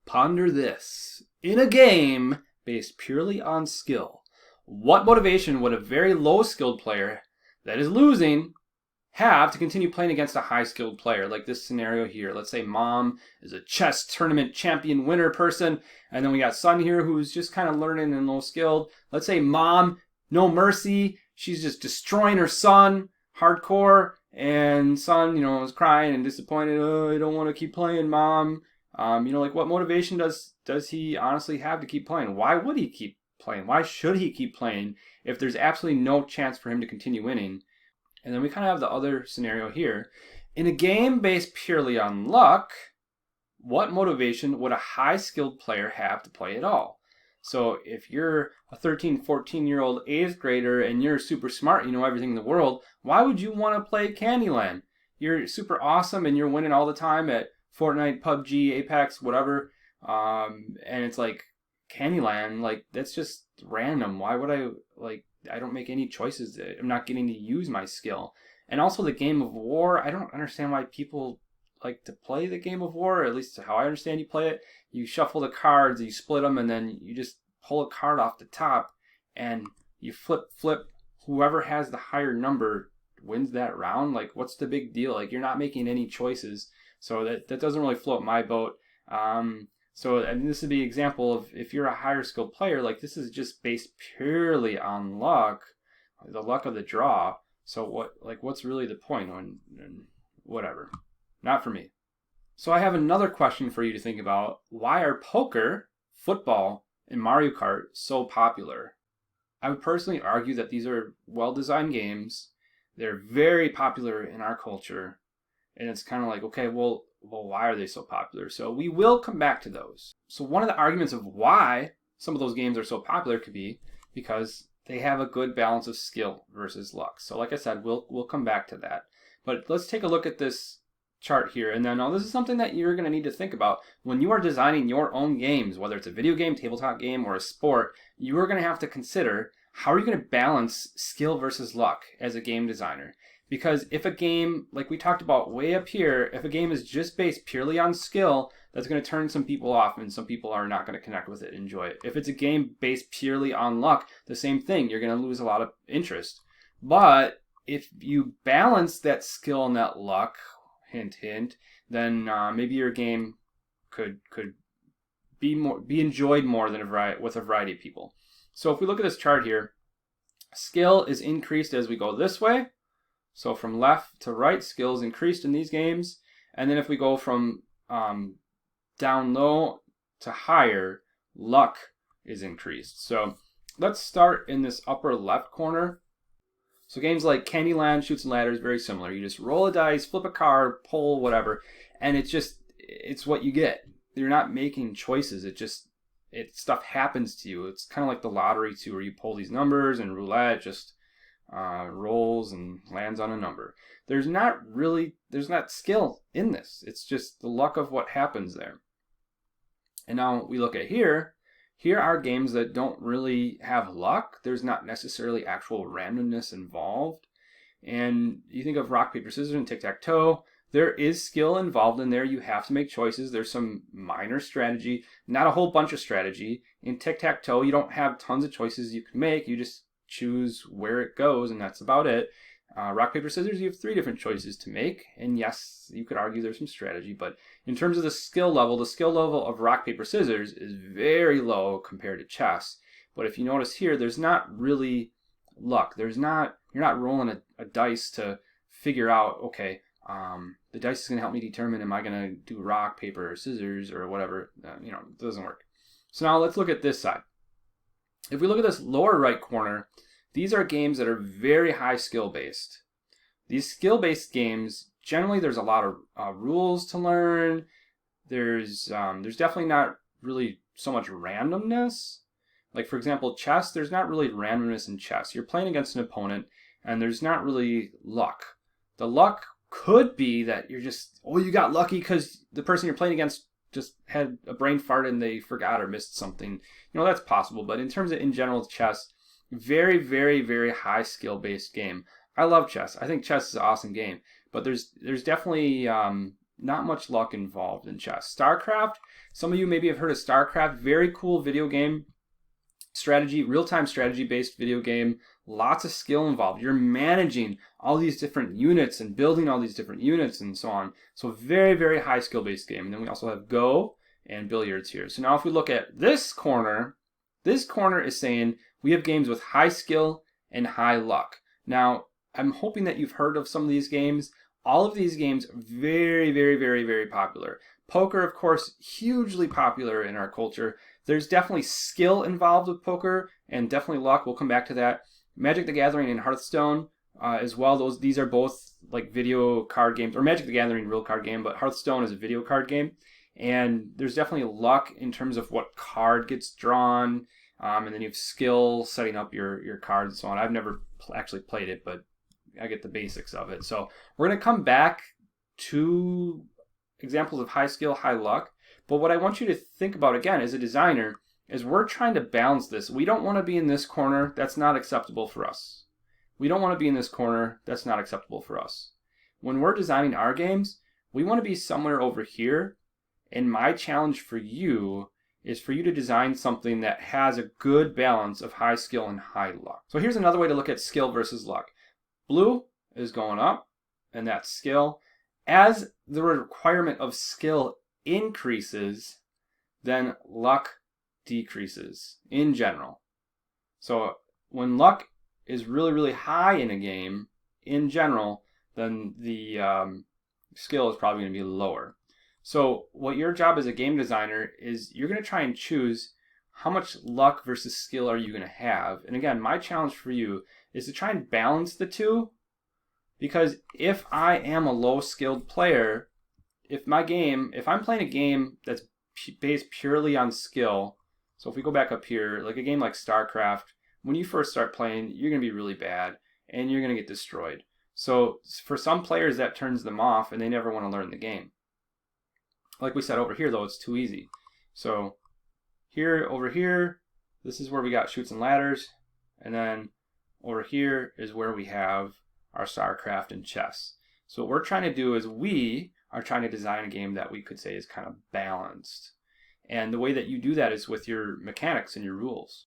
Ponder this. In a game based purely on skill, what motivation would a very low-skilled player that is losing have to continue playing against a high-skilled player? Like this scenario here. Let's say mom is a chess tournament champion winner person, and then we got son here who's just kind of learning and low-skilled. Let's say mom, no mercy, she's just destroying her son, hardcore, and son, is crying and disappointed. Oh, I don't want to keep playing, mom. Like what motivation does he honestly have to keep playing? Why would he keep playing? Why should he keep playing if there's absolutely no chance for him to continue winning? And then we kind of have the other scenario here. In a game based purely on luck, what motivation would a high-skilled player have to play at all? So if you're a 13, 14-year-old 8th grader and you're super smart, you know everything in the world, why would you want to play Candyland? You're super awesome and you're winning all the time at Fortnite, PUBG, Apex, whatever. And it's like, Candyland, like, that's just random. Why would I don't make any choices. I'm not getting to use my skill. And also the game of war, I don't understand why people like to play the game of war, or at least how I understand you play it. You shuffle the cards, you split them, and then you just pull a card off the top, and you flip. Whoever has the higher number wins that round. Like, what's the big deal? Like, you're not making any choices. So that doesn't really float my boat. So this would be an example of if you're a higher skilled player, like this is just based purely on luck, the luck of the draw. So what's really the point? Whatever. Not for me. So I have another question for you to think about. Why are poker, football, and Mario Kart so popular? I would personally argue that these are well-designed games. They're very popular in our culture. And it's kind of like, okay, well, why are they so popular? So we will come back to those. So one of the arguments of why some of those games are so popular could be because they have a good balance of skill versus luck. So like I said, we'll come back to that. But let's take a look at this chart here. And then this is something that you're going to need to think about when you are designing your own games, whether it's a video game, tabletop game, or a sport. You are going to have to consider, how are you going to balance skill versus luck as a game designer? Because if a game, like we talked about way up here, if a game is just based purely on skill, that's going to turn some people off and some people are not going to connect with it and enjoy it. If it's a game based purely on luck, the same thing, you're going to lose a lot of interest. But if you balance that skill and that luck, hint, hint, then maybe your game could be enjoyed more than with a variety of people. So if we look at this chart here, skill is increased as we go this way. So from left to right, skill is increased in these games. And then if we go from down low to higher, luck is increased. So let's start in this upper left corner. So games like Candyland, Chutes and Ladders, very similar. You just roll a dice, flip a card, pull, whatever. And it's what you get. You're not making choices. Stuff happens to you. It's kind of like the lottery too, where you pull these numbers, and roulette just rolls and lands on a number. There's not skill in this. It's just the luck of what happens there. And now we look at here. Here are games that don't really have luck. There's not necessarily actual randomness involved. And you think of rock, paper, scissors, and tic-tac-toe. There is skill involved in there. You have to make choices. There's some minor strategy, not a whole bunch of strategy. In tic-tac-toe, you don't have tons of choices you can make. You just choose where it goes, and that's about it. Rock, paper, scissors, you have 3 different choices to make. And yes, you could argue there's some strategy, but in terms of the skill level of rock, paper, scissors is very low compared to chess. But if you notice here, there's not really luck. You're not rolling a dice to figure out, okay, the dice is going to help me determine, am I going to do rock, paper, or scissors, or whatever. It doesn't work. So now let's look at this side. If we look at this lower right corner, these are games that are very high skill based. These skill based games, generally there's a lot of rules to learn. There's definitely not really so much randomness. Like for example, chess, there's not really randomness in chess. You're playing against an opponent and there's not really luck. The luck could be that you got lucky because the person you're playing against just had a brain fart and they forgot or missed something. That's possible. But in terms of in general chess, very, very, very high skill-based game. I love chess. I think chess is an awesome game. But there's definitely not much luck involved in chess. Starcraft, some of you maybe have heard of Starcraft, very cool video game, strategy, real-time strategy-based video game, lots of skill involved. You're managing all these different units and building all these different units and so on. So very, very high skill-based game. And then we also have Go and billiards here. So now if we look at this corner is saying we have games with high skill and high luck. Now, I'm hoping that you've heard of some of these games. All of these games are very, very, very, very popular. Poker, of course, hugely popular in our culture. There's definitely skill involved with poker and definitely luck. We'll come back to that. Magic the Gathering and Hearthstone as well. These are both like video card games, or Magic the Gathering, real card game, but Hearthstone is a video card game. And there's definitely luck in terms of what card gets drawn, and then you have skill setting up your cards and so on. I've never actually played it, but I get the basics of it. So we're going to come back to examples of high skill, high luck. But what I want you to think about, again, as a designer, is we're trying to balance this. We don't want to be in this corner. That's not acceptable for us. We don't want to be in this corner. That's not acceptable for us. When we're designing our games, we want to be somewhere over here. And my challenge for you is for you to design something that has a good balance of high skill and high luck. So here's another way to look at skill versus luck. Blue is going up, and that's skill. As the requirement of skill increases, then luck decreases in general. So when luck is really, really high in a game, in general, then the skill is probably going to be lower. So what your job as a game designer is you're going to try and choose how much luck versus skill are you going to have. And again, my challenge for you is to try and balance the two, because if I am a low skilled player, if I'm playing a game that's based purely on skill, so if we go back up here, like a game like Starcraft, when you first start playing, you're going to be really bad and you're going to get destroyed. So for some players that turns them off and they never want to learn the game. Like we said over here though, it's too easy. So over here, this is where we got Chutes and Ladders, and then over here is where we have our Starcraft and chess. So what we're trying to do is we are trying to design a game that we could say is kind of balanced. And the way that you do that is with your mechanics and your rules.